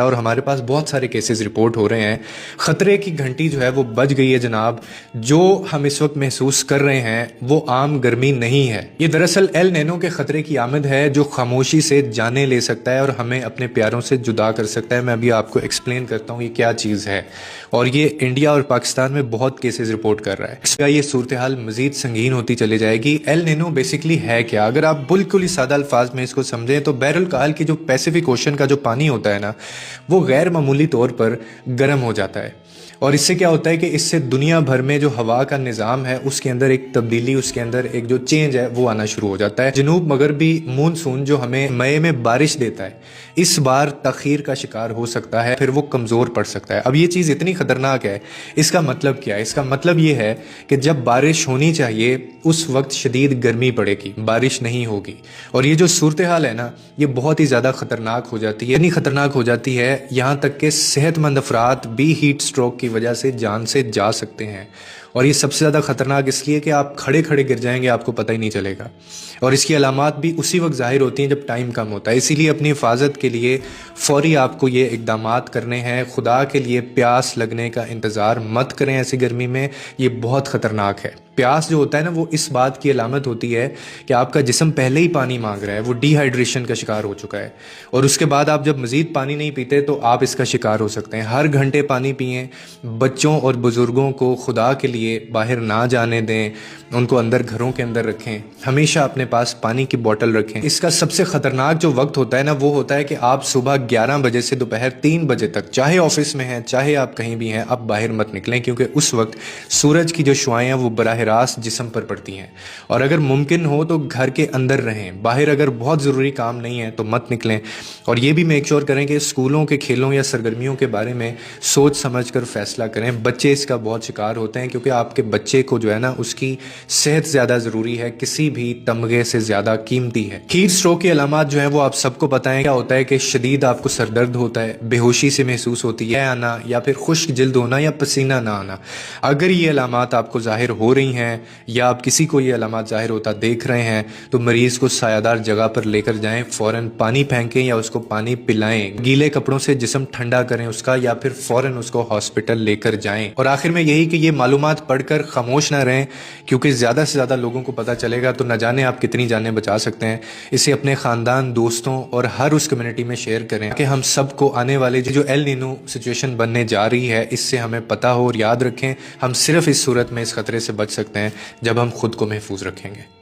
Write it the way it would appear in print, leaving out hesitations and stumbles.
اور ہمارے پاس بہت سارے کیسز رپورٹ ہو رہے ہیں. خطرے کی گھنٹی جو ہے وہ بج گئی ہے جناب. جو ہم اس وقت محسوس کر رہے ہیں وہ عام گرمی نہیں ہے. یہ دراصل ایل نینو کے خطرے کی آمد ہے جو خاموشی سے جانیں لے سکتا ہے اور ہمیں اپنے پیاروں سے جدا کر سکتا ہے. میں ابھی آپ کو ایکسپلین کرتا ہوں یہ کیا چیز ہے. اور یہ انڈیا اور پاکستان میں بہت کیسز رپورٹ کر رہا ہے. اس کا یہ صورتحال مزید سنگین ہوتی چلی جائے گی. ایل نینو بیسکلی ہے کیا؟ اگر آپ بالکل ہی سادہ الفاظ میں اس کو سمجھیں تو بحر الکاہل کی جو پیسیفک اوشن کا جو پانی ہوتا ہے نا، وہ غیر معمولی طور پر گرم ہو جاتا ہے. اور اس سے کیا ہوتا ہے کہ اس سے دنیا بھر میں جو ہوا کا نظام ہے اس کے اندر ایک تبدیلی، اس کے اندر ایک جو چینج ہے وہ آنا شروع ہو جاتا ہے. جنوب مغربی مونسون جو ہمیں مئی میں بارش دیتا ہے اس بار تاخیر کا شکار ہو سکتا ہے، پھر وہ کمزور پڑ سکتا ہے. اب یہ چیز اتنی خطرناک ہے. اس کا مطلب کیا ہے؟ اس کا مطلب یہ ہے کہ جب بارش ہونی چاہیے اس وقت شدید گرمی پڑے گی، بارش نہیں ہوگی. اور یہ جو صورتحال ہے نا، یہ بہت ہی زیادہ خطرناک ہو جاتی ہے. اتنی خطرناک ہو جاتی ہے یہاں تک کہ صحت مند افراد بھی ہیٹ سٹروک کی وجہ سے جان سے جا سکتے ہیں. اور یہ سب سے زیادہ خطرناک اس لیے کہ آپ کھڑے کھڑے گر جائیں گے، آپ کو پتہ ہی نہیں چلے گا. اور اس کی علامات بھی اسی وقت ظاہر ہوتی ہیں جب ٹائم کم ہوتا ہے. اسی لیے اپنی حفاظت کے لیے فوری آپ کو یہ اقدامات کرنے ہیں. خدا کے لیے پیاس لگنے کا انتظار مت کریں ایسی گرمی میں، یہ بہت خطرناک ہے. پیاس جو ہوتا ہے نا، وہ اس بات کی علامت ہوتی ہے کہ آپ کا جسم پہلے ہی پانی مانگ رہا ہے، وہ ڈی ہائیڈریشن کا شکار ہو چکا ہے. اور اس کے بعد آپ جب مزید پانی نہیں پیتے تو آپ اس کا شکار ہو سکتے ہیں. ہر گھنٹے پانی پئیں. بچوں اور بزرگوں کو خدا کے لیے باہر نہ جانے دیں، ان کو اندر گھروں کے اندر رکھیں. ہمیشہ اپنے پاس پانی کی بوتل رکھیں. اس کا سب سے خطرناک جو وقت ہوتا ہے نا، وہ ہوتا ہے کہ آپ صبح 11 بجے سے دوپہر 3 بجے تک، چاہے آفس میں ہیں چاہے آپ کہیں بھی ہیں، آپ باہر مت نکلیں، کیونکہ اس وقت سورج کی جو شعائیں ہیں وہ براہ راست جسم پر پڑتی ہیں. اور اگر ممکن ہو تو گھر کے اندر رہیں. باہر اگر بہت ضروری کام نہیں ہے تو مت نکلیں. اور یہ بھی میک شور کریں کہ اسکولوں کے کھیلوں یا سرگرمیوں کے بارے میں سوچ سمجھ کر فیصلہ کریں. بچے اس کا بہت شکار ہوتے ہیں، کیونکہ آپ کے بچے کو جو ہے نا، اس کی صحت زیادہ ضروری ہے، کسی بھی تمغے سے زیادہ قیمتی ہے. ہیٹ سٹروک کی علامات جو ہیں وہ آپ سب کو پتہ ہے. کیا ہوتا ہے کہ شدید آپ کو سر درد ہوتا ہے، بے ہوشی سے محسوس ہوتی ہے آنا، یا پھر خشک جلد ہونا یا پسینہ نہ آنا. اگر یہ علامات آپ کو ظاہر ہو رہی ہیں یا آپ کسی کو یہ علامات ظاہر ہوتا دیکھ رہے ہیں تو مریض کو سایہ دار جگہ پر لے کر جائیں. فوراً پانی پھینکیں یا اس کو پانی پلائیں. گیلے کپڑوں سے جسم ٹھنڈا کریں اس کا، یا پھر فوراً اس کو ہاسپٹل لے کر جائیں. اور آخر میں یہی کہ یہ معلومات پڑھ کر خاموش نہ رہیں، کیونکہ زیادہ سے زیادہ لوگوں کو پتہ چلے گا تو نہ جانے آپ کتنی جانیں بچا سکتے ہیں. اسے اپنے خاندان، دوستوں اور ہر اس کمیونٹی میں شیئر کریں کہ ہم سب کو آنے والے جو ایل نینو سچویشن بننے جا رہی ہے اس سے ہمیں پتہ ہو. اور یاد رکھیں، ہم صرف اس صورت میں اس خطرے سے بچ سکتے ہیں جب ہم خود کو محفوظ رکھیں گے.